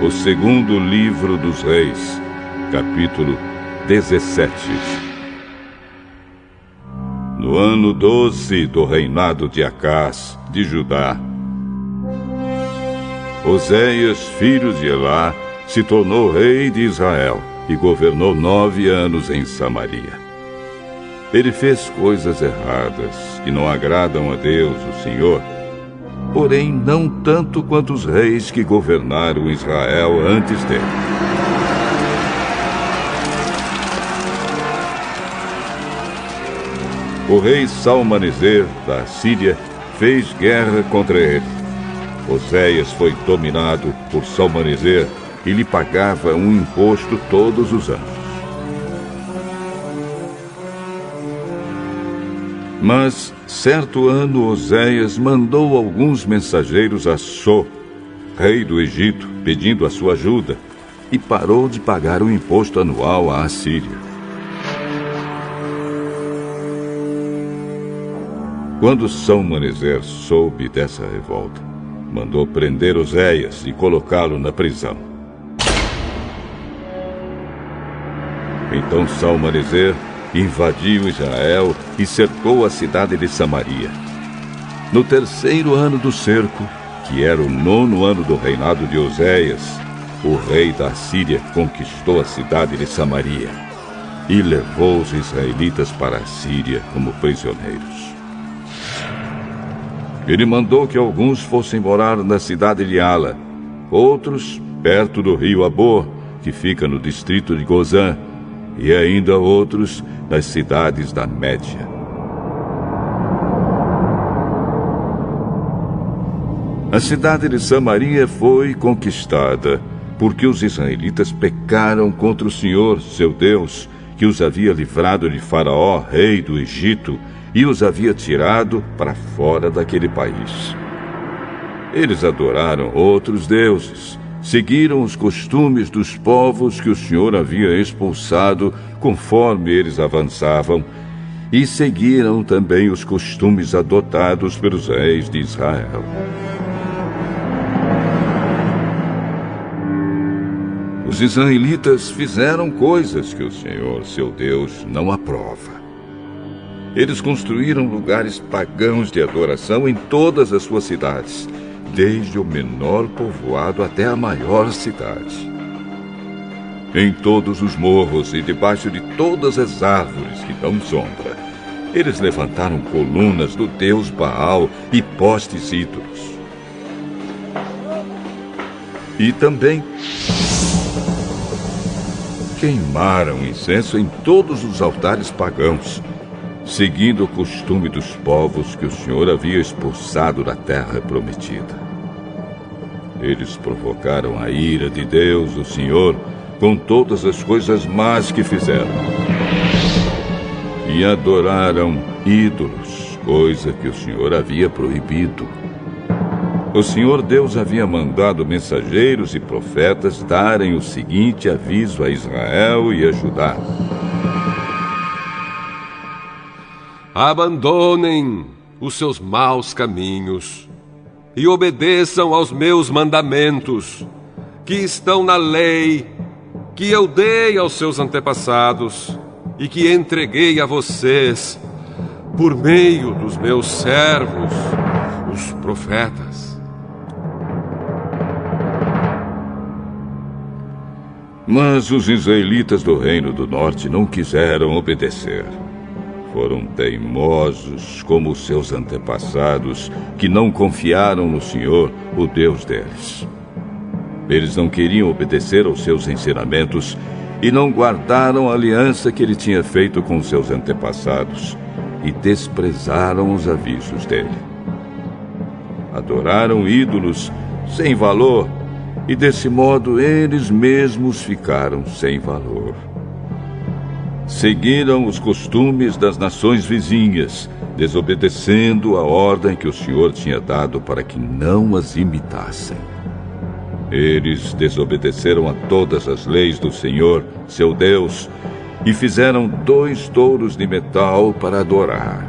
O segundo livro dos Reis, capítulo 17. No ano 12 do reinado de Acás, de Judá, Oséias, filho de Elá, se tornou rei de Israel e governou 9 anos em Samaria. Ele fez coisas erradas que não agradam a Deus, o Senhor, porém não tanto quanto os reis que governaram Israel antes dele. O rei Salmaneser, da Síria, fez guerra contra ele. Oséias foi dominado por Salmaneser e lhe pagava um imposto todos os anos. Mas, certo ano, Oséias mandou alguns mensageiros a So, rei do Egito, pedindo a sua ajuda, e parou de pagar o imposto anual à Assíria. Quando Salmaneser soube dessa revolta, mandou prender Oséias e colocá-lo na prisão. Então Salmaneser invadiu Israel e cercou a cidade de Samaria. No 3º ano do cerco, que era o 9º ano do reinado de Oséias, o rei da Síria conquistou a cidade de Samaria e levou os israelitas para a Síria como prisioneiros. Ele mandou que alguns fossem morar na cidade de Ala, outros perto do rio Abor, que fica no distrito de Gozã, e ainda outros nas cidades da Média. A cidade de Samaria foi conquistada porque os israelitas pecaram contra o Senhor, seu Deus, que os havia livrado de Faraó, rei do Egito, e os havia tirado para fora daquele país. Eles adoraram outros deuses, seguiram os costumes dos povos que o Senhor havia expulsado conforme eles avançavam, e seguiram também os costumes adotados pelos reis de Israel. Os israelitas fizeram coisas que o Senhor, seu Deus, não aprova. Eles construíram lugares pagãos de adoração em todas as suas cidades, desde o menor povoado até a maior cidade. Em todos os morros e debaixo de todas as árvores que dão sombra, eles levantaram colunas do deus Baal e postes ídolos. E também queimaram incenso em todos os altares pagãos, seguindo o costume dos povos que o Senhor havia expulsado da terra prometida. Eles provocaram a ira de Deus, o Senhor, com todas as coisas más que fizeram. E adoraram ídolos, coisa que o Senhor havia proibido. O Senhor Deus havia mandado mensageiros e profetas darem o seguinte aviso a Israel e a Judá: abandonem os seus maus caminhos e obedeçam aos meus mandamentos, que estão na lei que eu dei aos seus antepassados e que entreguei a vocês por meio dos meus servos, os profetas. Mas os israelitas do Reino do Norte não quiseram obedecer. Foram teimosos como os seus antepassados, que não confiaram no Senhor, o Deus deles. Eles não queriam obedecer aos seus ensinamentos e não guardaram a aliança que ele tinha feito com seus antepassados e desprezaram os avisos dele. Adoraram ídolos sem valor e, desse modo, eles mesmos ficaram sem valor. Seguiram os costumes das nações vizinhas, desobedecendo a ordem que o Senhor tinha dado para que não as imitassem. Eles desobedeceram a todas as leis do Senhor, seu Deus, e fizeram 2 touros de metal para adorar.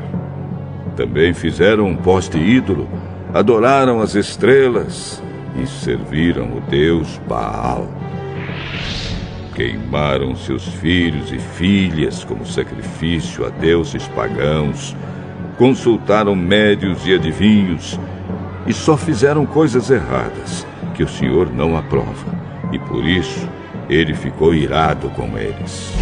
Também fizeram um poste ídolo, adoraram as estrelas e serviram o deus Baal. Queimaram seus filhos e filhas como sacrifício a deuses pagãos, consultaram médios e adivinhos e só fizeram coisas erradas que o Senhor não aprova, e por isso ele ficou irado com eles.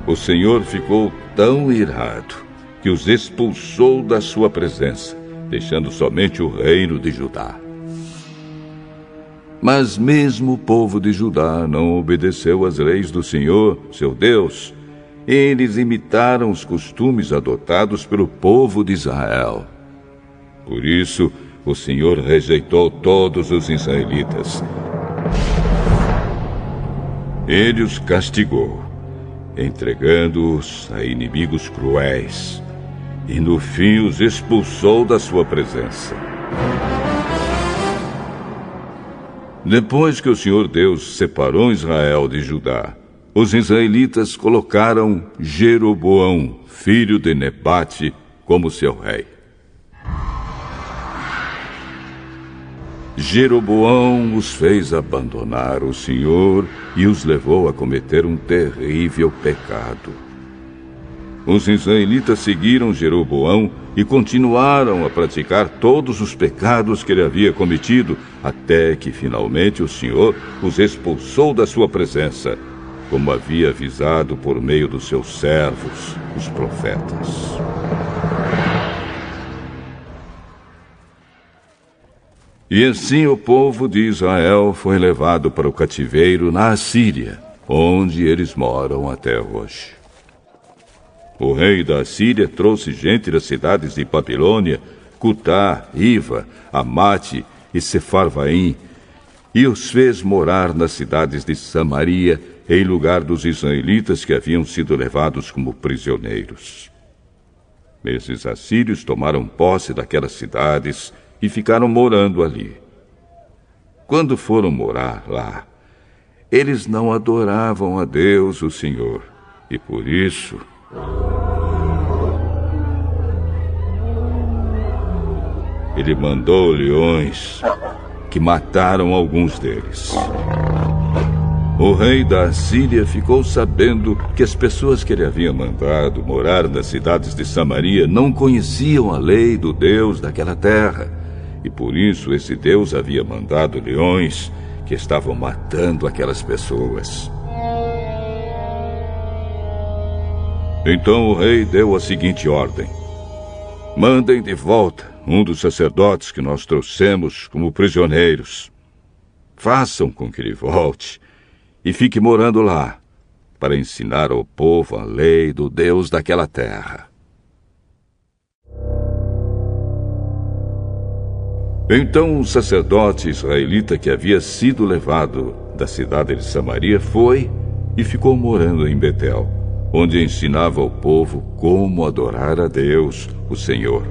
O Senhor ficou tão irado que os expulsou da sua presença, deixando somente o reino de Judá. Mas mesmo o povo de Judá não obedeceu às leis do Senhor, seu Deus. Eles imitaram os costumes adotados pelo povo de Israel. Por isso, o Senhor rejeitou todos os israelitas. Ele os castigou, entregando-os a inimigos cruéis, e no fim os expulsou da sua presença. Depois que o Senhor Deus separou Israel de Judá, os israelitas colocaram Jeroboão, filho de Nebate, como seu rei. Jeroboão os fez abandonar o Senhor e os levou a cometer um terrível pecado. Os israelitas seguiram Jeroboão e continuaram a praticar todos os pecados que ele havia cometido, até que finalmente o Senhor os expulsou da sua presença, como havia avisado por meio dos seus servos, os profetas. E assim o povo de Israel foi levado para o cativeiro na Assíria, onde eles moram até hoje. O rei da Assíria trouxe gente das cidades de Babilônia, Cutá, Iva, Amate e Sefarvaim, e os fez morar nas cidades de Samaria, em lugar dos israelitas que haviam sido levados como prisioneiros. Esses assírios tomaram posse daquelas cidades e ficaram morando ali. Quando foram morar lá, eles não adoravam a Deus, o Senhor, e por isso ele mandou leões que mataram alguns deles. O rei da Assíria ficou sabendo que as pessoas que ele havia mandado morar nas cidades de Samaria não conheciam a lei do Deus daquela terra, e por isso esse Deus havia mandado leões que estavam matando aquelas pessoas. Então o rei deu a seguinte ordem: mandem de volta um dos sacerdotes que nós trouxemos como prisioneiros. Façam com que ele volte e fique morando lá, para ensinar ao povo a lei do Deus daquela terra. Então o sacerdote israelita que havia sido levado da cidade de Samaria foi e ficou morando em Betel, onde ensinava ao povo como adorar a Deus, o Senhor.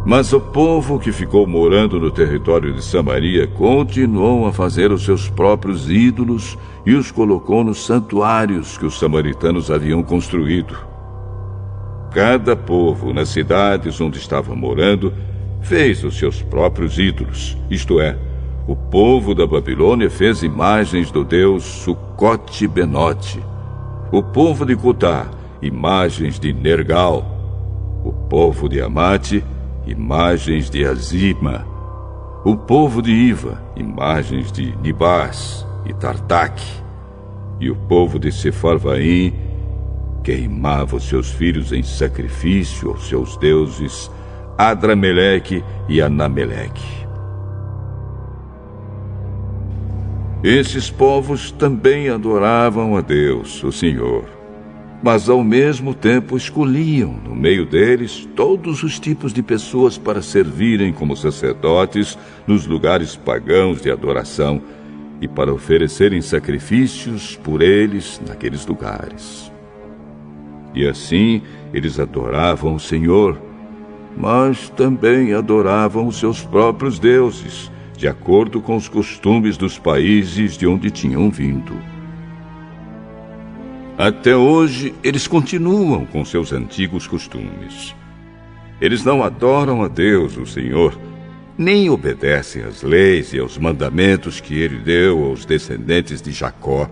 Mas o povo que ficou morando no território de Samaria continuou a fazer os seus próprios ídolos e os colocou nos santuários que os samaritanos haviam construído. Cada povo, nas cidades onde estava morando, fez os seus próprios ídolos, isto é, o povo da Babilônia fez imagens do deus Sucote-Benote. O povo de Cutá, imagens de Nergal. O povo de Amate, imagens de Azima. O povo de Iva, imagens de Nibás e Tartaque. E o povo de Sefarvaim queimava os seus filhos em sacrifício aos seus deuses Adrameleque e Anameleque. Esses povos também adoravam a Deus, o Senhor, mas ao mesmo tempo escolhiam no meio deles todos os tipos de pessoas para servirem como sacerdotes nos lugares pagãos de adoração e para oferecerem sacrifícios por eles naqueles lugares. E assim eles adoravam o Senhor, mas também adoravam os seus próprios deuses, de acordo com os costumes dos países de onde tinham vindo. Até hoje, eles continuam com seus antigos costumes. Eles não adoram a Deus, o Senhor, nem obedecem às leis e aos mandamentos que ele deu aos descendentes de Jacó,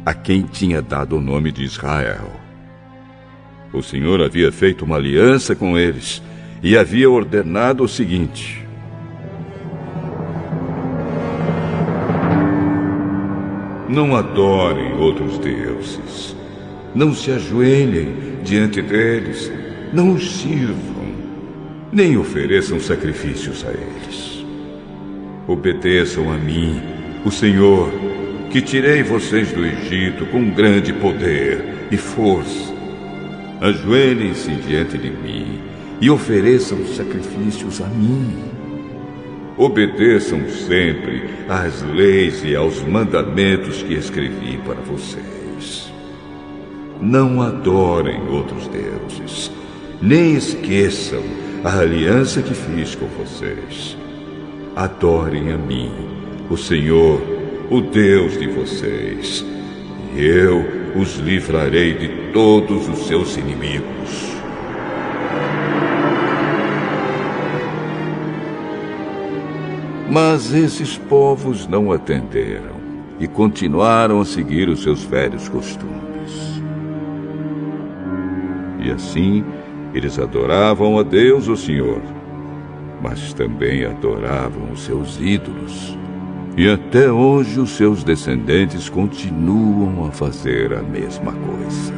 a quem tinha dado o nome de Israel. O Senhor havia feito uma aliança com eles e havia ordenado o seguinte: não adorem outros deuses, não se ajoelhem diante deles, não os sirvam, nem ofereçam sacrifícios a eles. Obedeçam a mim, o Senhor, que tirei vocês do Egito com grande poder e força. Ajoelhem-se diante de mim e ofereçam sacrifícios a mim. Obedeçam sempre às leis e aos mandamentos que escrevi para vocês. Não adorem outros deuses, nem esqueçam a aliança que fiz com vocês. Adorem a mim, o Senhor, o Deus de vocês, e eu os livrarei de todos os seus inimigos. Mas esses povos não atenderam e continuaram a seguir os seus velhos costumes. E assim, eles adoravam a Deus, o Senhor, mas também adoravam os seus ídolos. E até hoje os seus descendentes continuam a fazer a mesma coisa.